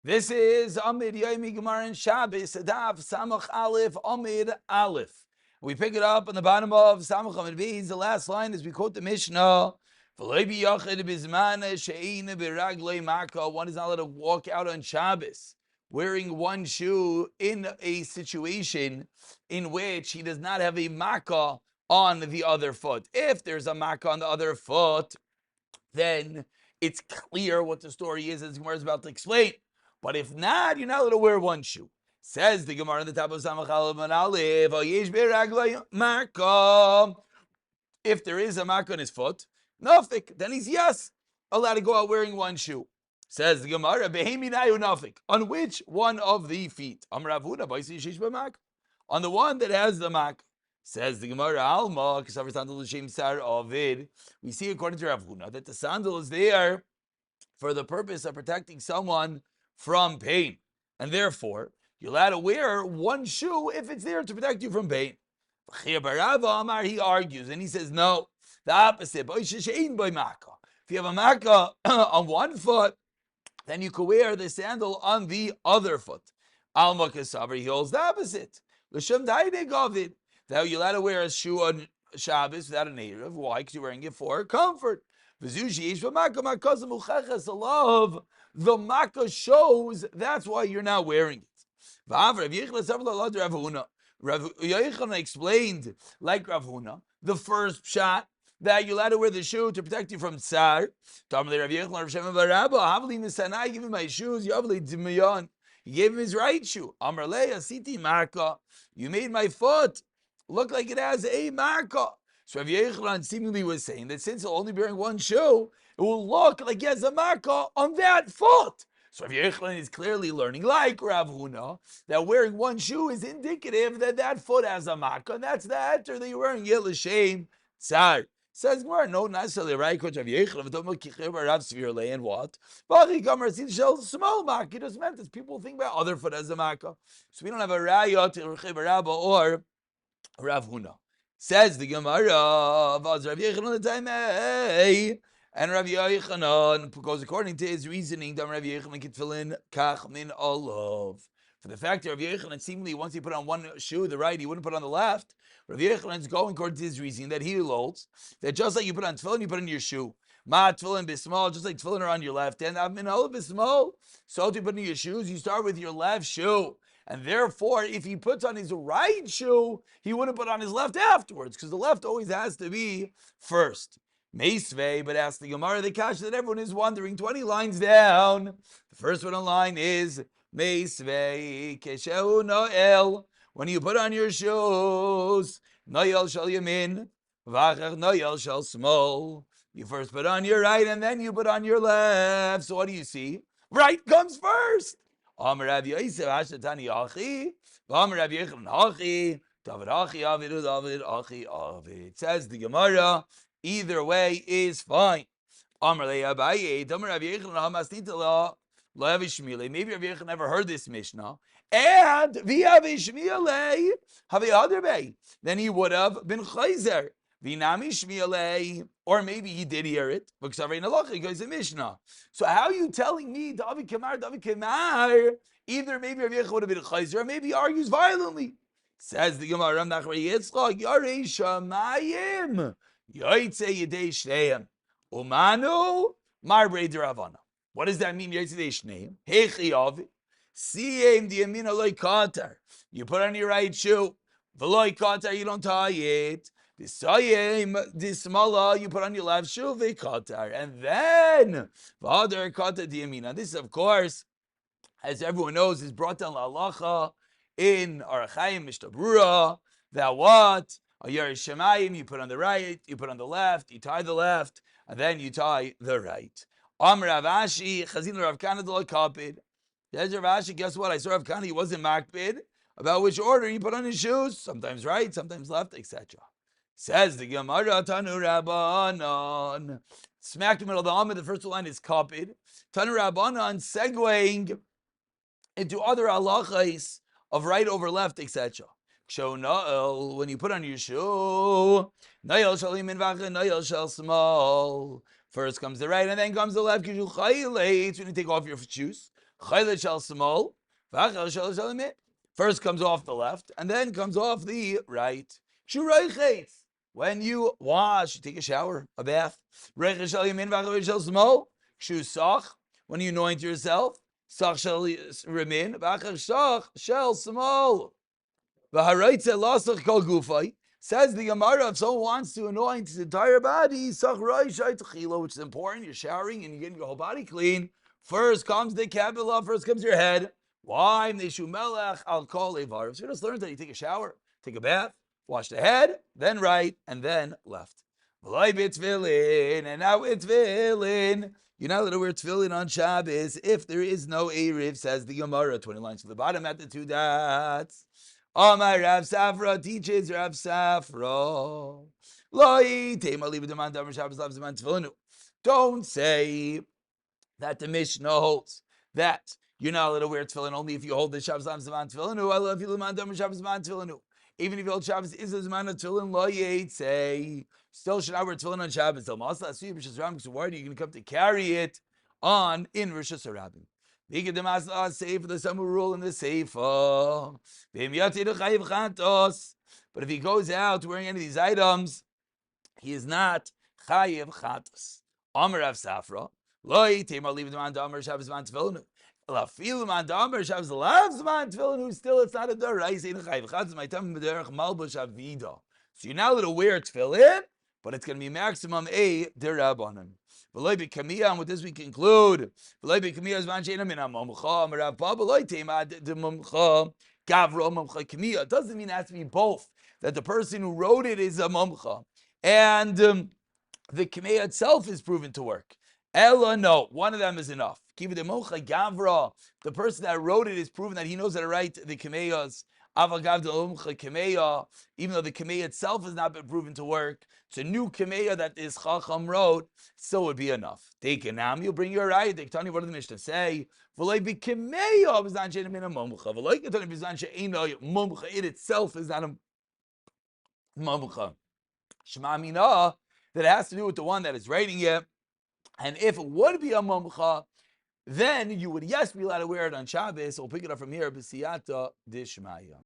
This is Amud Yomi Gemara in Shabbos Daf Samach Aleph Amud Aleph. We pick it up on the bottom of Samach Amud Beis. The last line as we quote the Mishnah. One is not allowed to walk out on Shabbos wearing one shoe in a situation in which he does not have a makkah on the other foot. If there's a makkah on the other foot, then it's clear what the story is, as Gemara is about to explain. But if not, you're not allowed to wear one shoe. Says the Gemara on the top of Samach Aleph and Aleph, if there is a makkah on his foot, nafik, then he's allowed to go out wearing one shoe. Says the Gemara, nafik, on which one of the feet? On the one that has the makkah. Says the Gemara, Alma, we see according to Rav Huna that the sandal is there for the purpose of protecting someone from pain. And therefore, you're allowed to wear one shoe if it's there to protect you from pain. He argues and he says, no, the opposite. If you have a makkah on one foot, then you could wear the sandal on the other foot. Alma Kasavar, he holds the opposite. Now you're allowed to wear a shoe on Shabbos without a native. Why? Because you're wearing it for comfort. The makkah shows that's why you're not wearing it. Rav Yochanan explained, like Rav Huna, the first shot that you're allowed to wear the shoe to protect you from tsar. Give him my shoes. He gave him his right shoe. You made my foot look like it has a makkah. So Rav Yochanan seemingly was saying that since he'll only be wearing one shoe, it will look like he has a makkah on that foot. So Rav Yochanan is clearly learning, like Rav Huna, that wearing one shoe is indicative that that foot has a makkah, and that's the heter that you're wearing it l'shem tsar. Says Gemara, no, not necessarily right. Rav Yochanan, and what? Small makkah. It just meant that people think about other foot as a makkah. So we don't have a raya to Rav or Rav Huna. Says the Gemara, Rav Yochanan, and Rav Yochanan goes according to his reasoning. Rav Yochanan kitfilin kach min olav. For the fact that Rav Yochanan seemingly once he put on one shoe, the right, he wouldn't put on the left. Rav Yochanan is going according to his reasoning that he holds that just like you put on tefillin, you put in your shoe. Ma tefillin bismol, just like tefillin are on your left hand. Av min olav bismol. So to put in your shoes, you start with your left shoe. And therefore, if he puts on his right shoe, he wouldn't put on his left afterwards, because the left always has to be first. Meisvei, but ask the Gemara the kasha that everyone is wondering 20 lines down. The first one on line is Meisvei Keshehu Noel. When you put on your shoes, Noel shall yamin, Vachach Noel shall small. You first put on your right and then you put on your left. So what do you see? Right comes first. Amar Rav Yosef Hashatani Achi, Amar Rav Yochanan Achi, David Achi Avid David Achi Avid. Says the Gemara, either way is fine. Amar Le'abaye, Amar Rav Yochanan Hamasnita Lo Shmile. Maybe Rav Yochanan never heard this Mishnah, and V'Yavi Shmile Havi Adarbe. Then he would have been Chayzer. V'Nami Shmile. Or maybe he did hear it, because he goes to Mishnah. So how are you telling me, David Kamar? Either maybe Rav Yochanan would have been a chayzer, or maybe he argues violently. Says the Gemara, Ram Nachman Yitzchak, Yarei Shamayim, Yoitze Yedei Shneim, Umanu, Marbrei Deravana. What does that mean, Yoitze Yedei Shneim? Hechi Avi, Siyem Diyamin Aloi Katar. You put on your right shoe, V'loi Katar, you don't tie it. This smala you put on your left shoe, katar, and then v'ader katar diyamina. This, of course, as everyone knows, is brought down la'alacha in Arachayim Mishtabrura. That what a Yerush Shemayim you put on the right, you put on the left, you tie the left, and then you tie the right. Amr Rav Ashi Chazin Rav Kana Dol Kapid. There's Rav Ashi. Guess what? I saw Rav Kana. He wasn't makpid about which order he put on his shoes. Sometimes right, sometimes left, etc. Says the Gemara, Tanu Rabbanon. Smack in the middle of the Amid, the first line is Kapid. Tanu Rabbanon, segueing into other halachas of right over left, etc. When you put on your shoe, Nayel shall imin vacha, Nayel shall small. First comes the right and then comes the left. When you take off your shoes, Chaylet shel small, v'achar shel yamin. First comes off the left, and then comes off the right. Shureichetz. When you wash, you take a shower, a bath. Reichel shel yamin, v'achar shel small. Shusach. When you anoint yourself, sach shel yamin, v'achar shel small. V'haraitze lasach kol gufay. Says the Gemara, if someone wants to anoint his entire body, which is important, you're showering and you're getting your whole body clean. First comes the Kabbalah, first comes your head. Why? So you just learned that you take a shower, take a bath, wash the head, then right, and then left. And now it's tefillin. You're not allowed to wear tefillin on Shabbos if there is no Erev, says the Gemara, 20 lines to the bottom at the two dots. My Rav Safra teaches Rav Safra. Don't say that the Mishnah holds that you're not allowed to wear tefillin only if you hold the Shabbos Zaman tefillin. I love you, Shabbos Zaman tefillin. Even if you hold Shabbos is a Zaman tefillin, lo say still should not wear tefillin on Shabbos. So why are you going to come to carry it on in Rosh Hashanah? Say for the summer rule in the Seifa. But if he goes out wearing any of these items, he is not chayiv chatos. Amar Rav Safra, loy teimar leave the man damer Shabbos man tefillin. La fil man damer Shabbos loves man tefillin. Who still it's not a darais in chayiv chatos. My time b'derech malbush avida. So you're not allowed to wear tefillin, but it's going to be maximum a derabanan. And with this we conclude. Doesn't mean it has to be both. That the person who wrote it is a mumcha. And the Kameh itself is proven to work. Ella, no, one of them is enough. The person that wrote it is proven that he knows how to write the Kameyas. Even though the Kameh itself has not been proven to work, it's a new Kameh that this Chacham wrote, still would be enough. Take it now, you'll bring your right. They tell you what did the Mishnah say? It itself is not a mumcha. Shema Mina, that has to do with the one that is writing it. And if it would be a mumcha, then you would, yes, be allowed to wear it on Shabbos. We'll pick it up from here. B'siyata dishmaya.